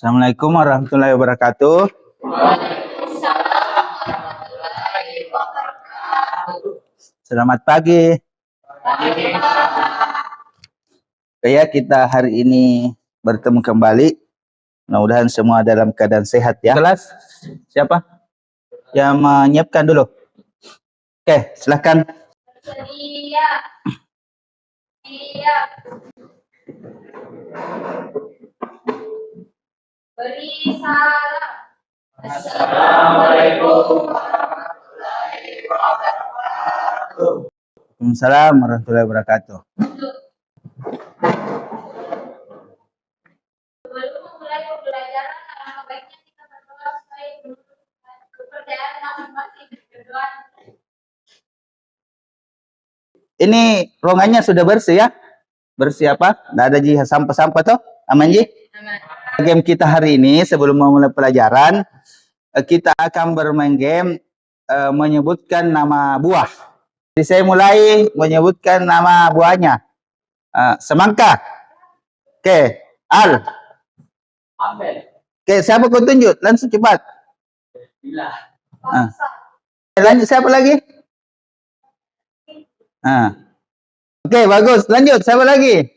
Assalamualaikum warahmatullahi wabarakatuh. Selamat pagi. Kayak kita hari ini bertemu kembali. Mudah-mudahan semua dalam keadaan sehat ya. Kelas siapa yang menyiapkan dulu? Oke, silahkan. Iya. Beri salam. Assalamualaikum warahmatullahi wabarakatuh. Waalaikumsalam warahmatullahi wabarakatuh. Sebelum memulai pembelajaran, alangkah baiknya kita berdoa supaya kepercayaan masing-masing berdoa. Ini ruangannya sudah bersih ya? Bersih apa? Nggak ada ji sampah-sampah toh? Aman ji? Game kita hari ini sebelum memulai pelajaran, kita akan bermain game menyebutkan nama buah. Jadi saya mulai menyebutkan nama buahnya. Semangka. Oke, Al. Apel. Oke, siapa kau tunjuk? Langsung cepat. Bila. Lanjut, siapa lagi? Oke, bagus. Lanjut, siapa lagi?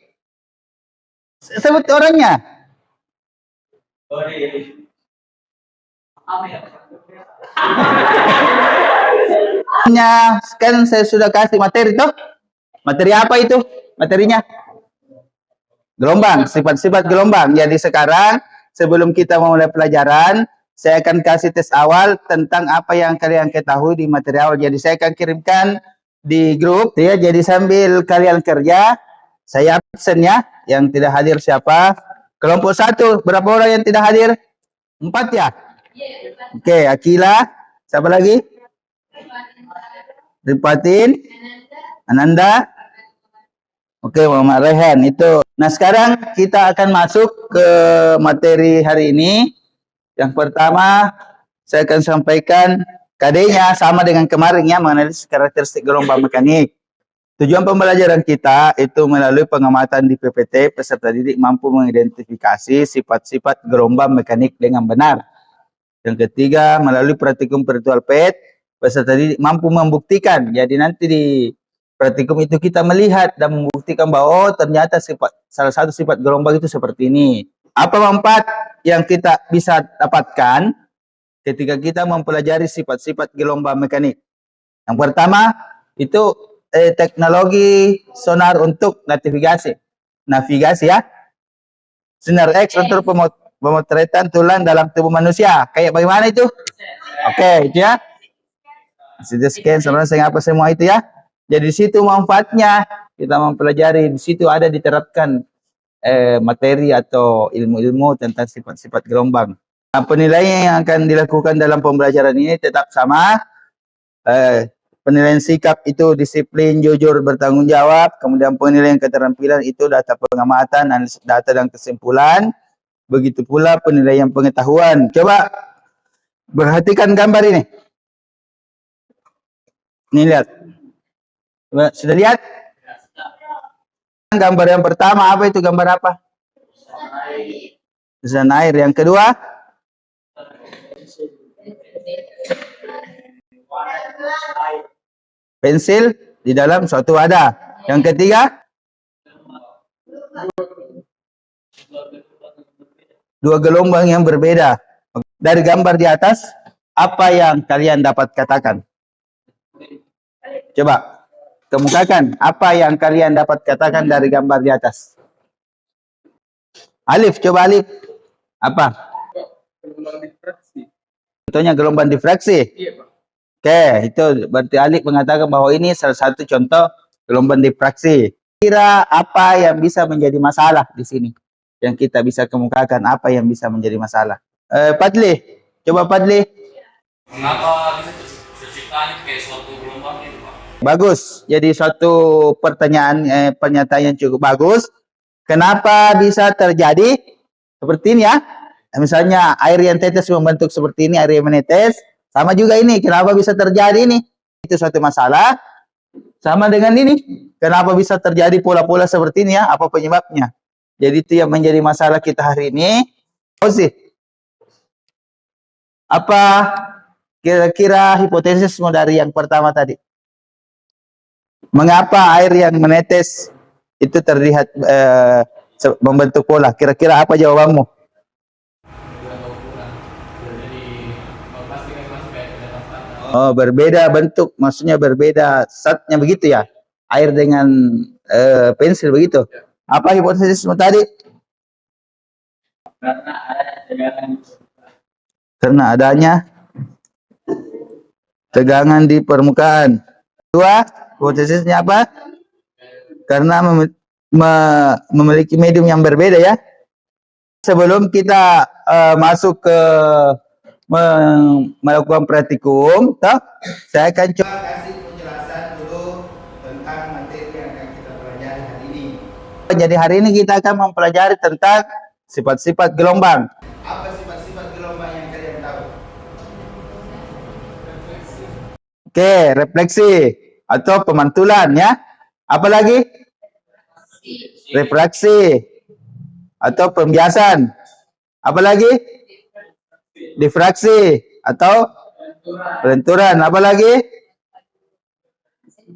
Sebut orangnya. Kan saya sudah kasih materi toh? Materi apa itu? Materinya? Gelombang, sifat-sifat gelombang. Jadi sekarang sebelum kita memulai pelajaran, saya akan kasih tes awal tentang apa yang kalian ketahui di materi awal. Jadi saya akan kirimkan di grup ya. Jadi sambil kalian kerja, saya absen ya. Yang tidak hadir siapa? Kelompok 1, berapa orang yang tidak hadir? 4 ya? Oke, Akila. Siapa lagi? Ripatin. Ananda. Oke, Muhammad Rehan itu. Nah, sekarang kita akan masuk ke materi hari ini. Yang pertama, saya akan sampaikan KD-nya sama dengan kemarin ya, menganalisis karakteristik gelombang mekanik. Tujuan pembelajaran kita itu melalui pengamatan di PPT, peserta didik mampu mengidentifikasi sifat-sifat gelombang mekanik dengan benar. Yang ketiga, melalui praktikum virtual PET, peserta didik mampu membuktikan. Jadi nanti di praktikum itu kita melihat dan membuktikan bahwa oh, ternyata salah satu sifat gelombang itu seperti ini. Apa manfaat yang kita bisa dapatkan ketika kita mempelajari sifat-sifat gelombang mekanik? Yang pertama, itu teknologi sonar untuk navigasi ya. Sinar X untuk pemotretan tulang dalam tubuh manusia. Kayak bagaimana itu? Oke, itu ya. Sudah scan sebenarnya apa semua itu ya. Jadi di situ manfaatnya kita mempelajari, di situ ada diterapkan materi atau ilmu-ilmu tentang sifat-sifat gelombang. Nah, penilaian yang akan dilakukan dalam pembelajaran ini tetap sama. Penilaian sikap itu disiplin, jujur, bertanggung jawab. Kemudian penilaian keterampilan itu data pengamatan, analisis data dan kesimpulan. Begitu pula penilaian pengetahuan. Coba perhatikan gambar ini. Ini lihat. Coba, sudah lihat? Gambar yang pertama apa itu? Gambar apa? Lukisan air. Yang kedua? Pensil di dalam suatu wadah. Yang ketiga? Dua gelombang yang berbeda. Dari gambar di atas, apa yang kalian dapat katakan? Coba, kemukakan. Apa yang kalian dapat katakan dari gambar di atas? Alif, coba Alif. Apa? Gelombang difraksi. Contohnya gelombang difraksi. Iya, Pak. Oke, itu berarti Alif mengatakan bahwa ini salah satu contoh gelombang difraksi. Kira apa yang bisa menjadi masalah di sini? Yang kita bisa kemukakan apa yang bisa menjadi masalah? Padli, coba Padli. Mengapa bisa terciptanya kayak suatu gelombang itu, Pak? Bagus. Jadi suatu pertanyaan pernyataan yang cukup bagus. Kenapa bisa terjadi seperti ini ya? Misalnya air yang tetes membentuk seperti ini, air yang menetes. Sama juga ini, kenapa bisa terjadi ini? Itu suatu masalah. Sama dengan ini, kenapa bisa terjadi pola-pola seperti ini ya? Apa penyebabnya? Jadi itu yang menjadi masalah kita hari ini. sih. Apa kira-kira hipotesismu dari yang pertama tadi? Mengapa air yang menetes itu terlihat membentuk pola? Kira-kira apa jawabanmu? Oh, berbeda bentuk, maksudnya berbeda zatnya begitu ya? Air dengan pensil begitu. Apa hipotesismu tadi? Karena adanya tegangan di permukaan. Dua, hipotesisnya apa? Karena memiliki medium yang berbeda ya. Sebelum kita masuk ke melakukan praktikum, toh, saya akan coba kasih penjelasan dulu tentang materi yang akan kita pelajari hari ini. Jadi hari ini kita akan mempelajari tentang sifat-sifat gelombang. Apa sifat-sifat gelombang yang kalian tahu? Oke, refleksi atau pemantulan ya. Apa lagi? Refraksi atau pembiasan. Apa lagi? Difraksi atau pelenturan. Apa lagi?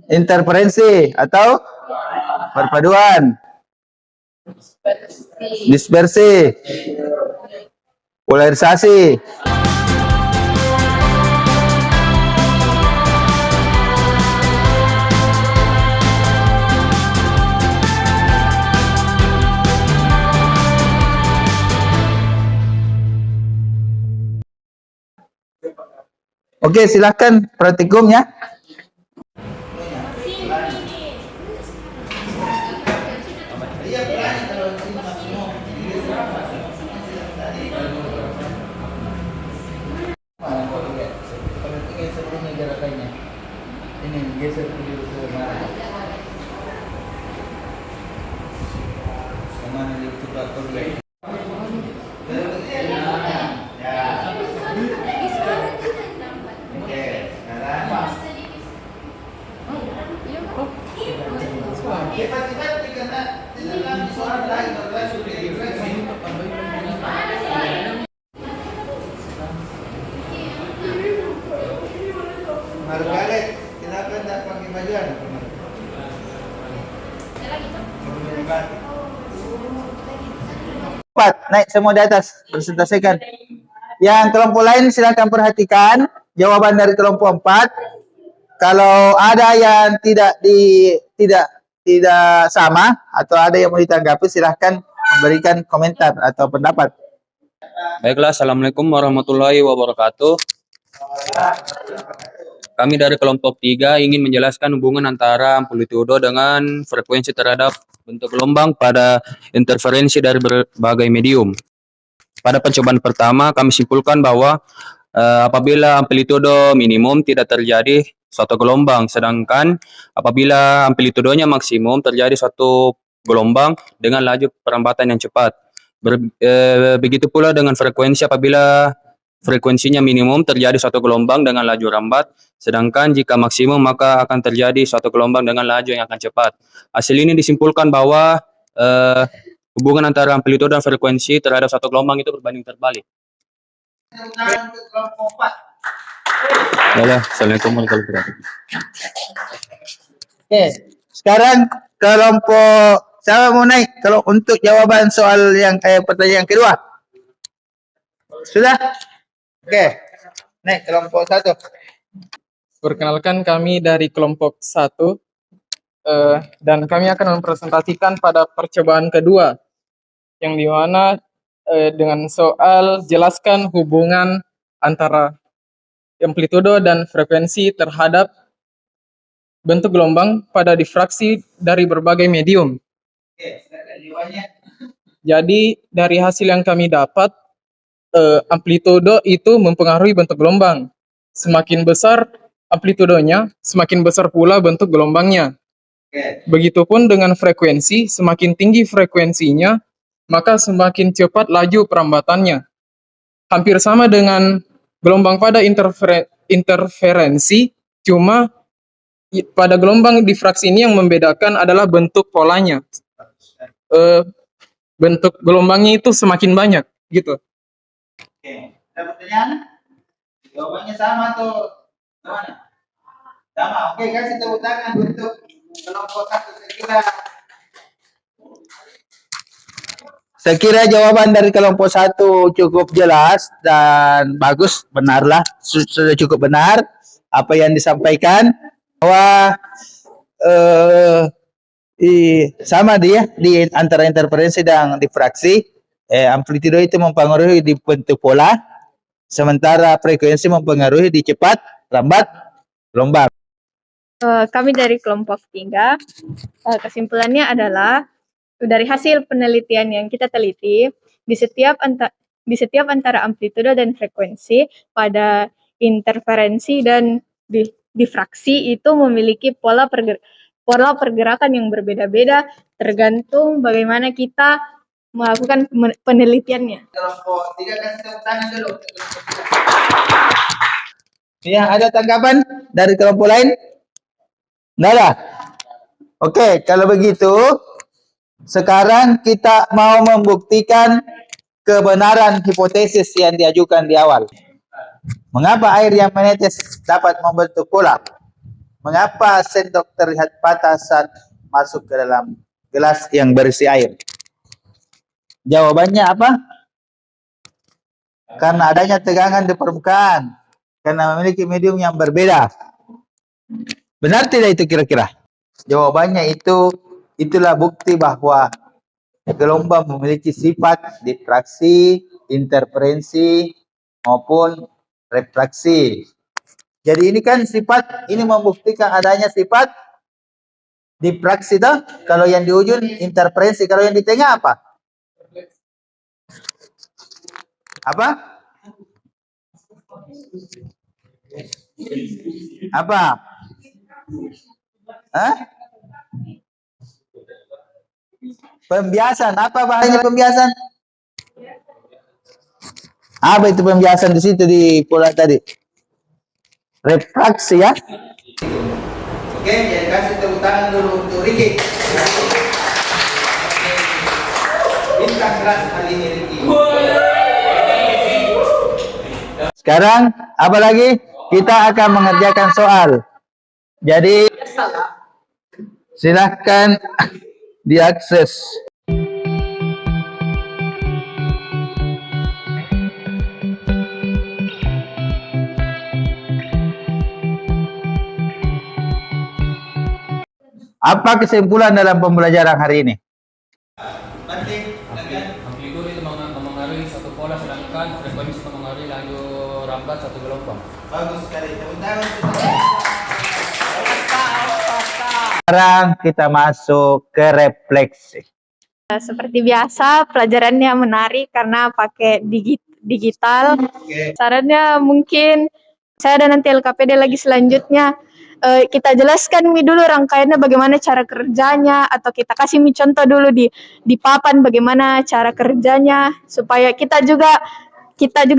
Interferensi atau perpaduan. Dispersi. Polarisasi. Oke, silakan praktikumnya. Ini geser dulu ke mana? Kemana itu faktor B? Margaret, kenapa tidak pakai bajuan? Empat, naik semua di atas, presentasikan. Yang kelompok lain silakan perhatikan jawaban dari kelompok 4. Kalau ada yang tidak sama atau ada yang mau ditanggapi, silahkan memberikan komentar atau pendapat. Baiklah, Assalamualaikum warahmatullahi wabarakatuh. Kami dari kelompok 3 ingin menjelaskan hubungan antara amplitudo dengan frekuensi terhadap bentuk gelombang pada interferensi dari berbagai medium. Pada percobaan pertama, kami simpulkan bahwa apabila amplitudo minimum tidak terjadi suatu gelombang, sedangkan apabila amplitudonya maksimum terjadi suatu gelombang dengan laju perambatan yang cepat. Begitu pula dengan frekuensi, apabila frekuensinya minimum terjadi suatu gelombang dengan laju lambat, sedangkan jika maksimum maka akan terjadi suatu gelombang dengan laju yang akan cepat. Hasil ini disimpulkan bahwa hubungan antara amplitudo dan frekuensi terhadap suatu gelombang itu berbanding terbalik. Baiklah, Assalamualaikum warahmatullahi wabarakatuh. Oke, sekarang kelompok siapa mau naik kalau untuk jawaban soal yang pertanyaan kedua? Sudah? Oke, naik kelompok 1. Perkenalkan, kami dari kelompok 1 dan kami akan mempresentasikan pada percobaan kedua yang dimana dengan soal jelaskan hubungan antara amplitudo dan frekuensi terhadap bentuk gelombang pada difraksi dari berbagai medium. Jadi dari hasil yang kami dapat, amplitudo itu mempengaruhi bentuk gelombang. Semakin besar amplitudonya, semakin besar pula bentuk gelombangnya. Begitupun dengan frekuensi, semakin tinggi frekuensinya, maka semakin cepat laju perambatannya. Hampir sama dengan gelombang pada interferensi, cuma pada gelombang difraksi ini yang membedakan adalah bentuk polanya. Bentuk gelombangnya itu semakin banyak, gitu. Oke, ada pertanyaan? Jawabannya sama tuh. Gimana? Sama. Oke, kasih tepuk tangan untuk kelompok satu. Saya kira jawaban dari kelompok satu cukup jelas dan bagus, benarlah, sudah cukup benar apa yang disampaikan bahwa sama dia di antara interferensi dan difraksi, amplitudo itu mempengaruhi di bentuk pola, sementara frekuensi mempengaruhi di cepat, lambat, gelombang. Kami dari kelompok 3, kesimpulannya adalah dari hasil penelitian yang kita teliti, di setiap antara amplitudo dan frekuensi pada interferensi dan difraksi itu memiliki pola pergerakan yang berbeda-beda tergantung bagaimana kita melakukan penelitiannya. Kelompok 3 kasih tepuk tangan dulu. Ya, ada tanggapan dari kelompok lain? Nggak ada? Oke, kalau begitu sekarang kita mau membuktikan kebenaran hipotesis yang diajukan di awal. Mengapa air yang menetes dapat membentuk pola? Mengapa sendok terlihat patah saat masuk ke dalam gelas yang berisi air? Jawabannya apa? Karena adanya tegangan di permukaan, karena memiliki medium yang berbeda. Benar tidak itu kira-kira? Jawabannya itulah bukti bahwa gelombang memiliki sifat difraksi, interferensi maupun refraksi. Jadi ini kan sifat, ini membuktikan adanya sifat difraksi toh. Kalau yang di ujung interferensi, kalau yang di tengah apa? Apa? Apa? Hah? Pembiasan. Apa bahasanya pembiasan? Apa itu pembiasan di situ di pola tadi? Refraksi ya. Oke, jadi kasih tepuk tangan dulu untuk Ricky. Bintang keras kali ini Ricky. Sekarang apa lagi? Kita akan mengerjakan soal. Jadi silahkan diakses. Apa kesimpulan dalam pembelajaran hari ini? Amplitudo itu mempengaruhi satu pola, sedangkan frekuensi mempengaruhi laju rambat satu gelombang. Bagus sekali. Sekarang kita masuk ke refleksi. Seperti biasa, pelajarannya menarik karena pakai digital. Sarannya mungkin saya dan nanti LKPD lagi selanjutnya kita jelaskan dulu rangkaiannya bagaimana cara kerjanya, atau kita kasih contoh dulu di papan bagaimana cara kerjanya supaya kita juga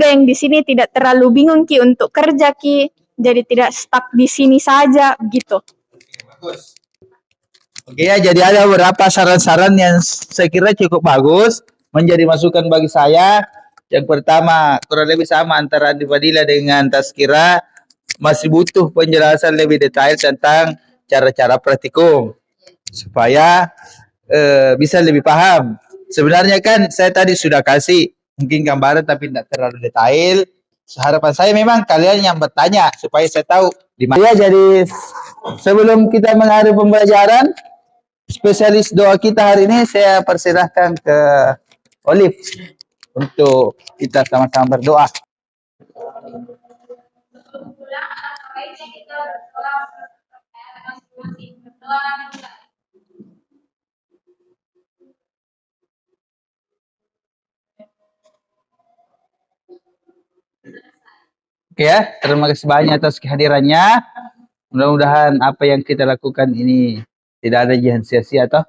yang di sini tidak terlalu bingung Ki untuk kerja Ki, jadi tidak stuck di sini saja gitu. Bagus. Oke ya, jadi ada beberapa saran-saran yang saya kira cukup bagus, menjadi masukan bagi saya. Yang pertama, kurang lebih sama antara Andi Fadila dengan Tazkira, masih butuh penjelasan lebih detail tentang cara-cara praktikum supaya bisa lebih paham. Sebenarnya kan saya tadi sudah kasih mungkin gambaran tapi tidak terlalu detail. Harapan saya memang kalian yang bertanya supaya saya tahu di mana. Ya, jadi sebelum kita mengakhiri pembelajaran, spesialis doa kita hari ini saya persilahkan ke Olive untuk kita sama-sama berdoa. Baiknya kita berdoa masing-masing berdoa. Oke ya, terima kasih banyak atas kehadirannya. Mudah-mudahan apa yang kita lakukan ini tidak ada jalan sia-sia toh.